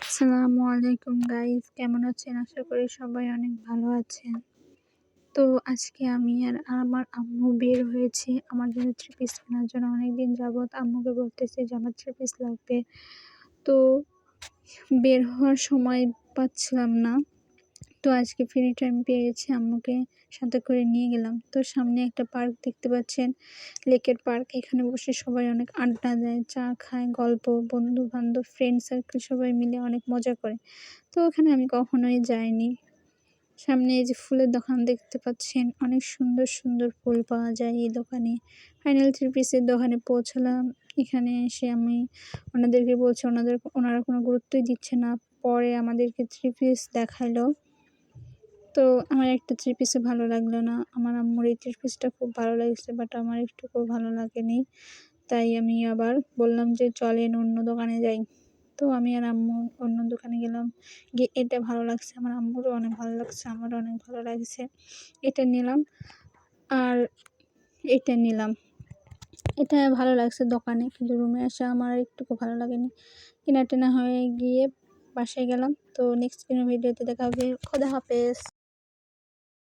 আসসালামু আলাইকুম গাইস, কেমন আছেন? আশা করি সবাই অনেক ভালো আছেন। তো আজকে আমি আর আমার আম্মু বের হয়েছি আমার জন্য থ্রি পিস কেনার জন্য। অনেকদিন যাবৎ আম্মুকে বলতেছি যে আমার থ্রি পিস লাগবে। তো বের হওয়ার সময় পাচ্ছিলাম না। তো আজকে ফ্রি টাইম পেয়েছি, আম্মুকে সাথে করে নিয়ে গেলাম। তো সামনে একটা পার্ক দেখতে পাচ্ছেন, লেকের পার্ক। এখানে বসে সবাই অনেক আড্ডা দেয়, চা খায়, গল্প, বন্ধু-বান্ধব, ফ্রেন্ড সার্কেল সবাই মিলে অনেক মজা করে। তো ওখানে আমি কখনোই যাইনি। সামনে এই যে ফুলের দোকান দেখতে পাচ্ছেন, অনেক সুন্দর সুন্দর ফুল পাওয়া যায় এই দোকানে। ফাইনাল থ্রি পিসের দোকানে পৌঁছালাম। এখানে এসে আমি ওনাদেরকে বলছি, ওনারা কোনো গুরুত্বই দিচ্ছে না। পরে আমাদেরকে থ্রি পিস দেখাইলো। তো আমার একটা থ্রি পিসও ভালো লাগলো না। আমার আম্মুর এই থ্রি পিসটা খুব ভালো লেগেছে, বাট আমার একটুকুও ভালো লাগেনি। তাই আমি আবার বললাম যে চলেন অন্য দোকানে যাই। তো আমি আর আম্মু অন্য দোকানে গেলাম। গিয়ে এটা ভালো লাগছে, আমার আম্মুরও অনেক ভালো লাগছে, আমারও অনেক ভালো লাগছে। এটা নিলাম আর এটা নিলাম। এটা ভালো লাগছে দোকানে, কিন্তু রুমে এসে আমার একটুকু ভালো লাগেনি। কেনা টেনা হয়ে গিয়ে বাসায় গেলাম। তো নেক্সট কোনো ভিডিওতে দেখা হবে। খোদা হাফেজ।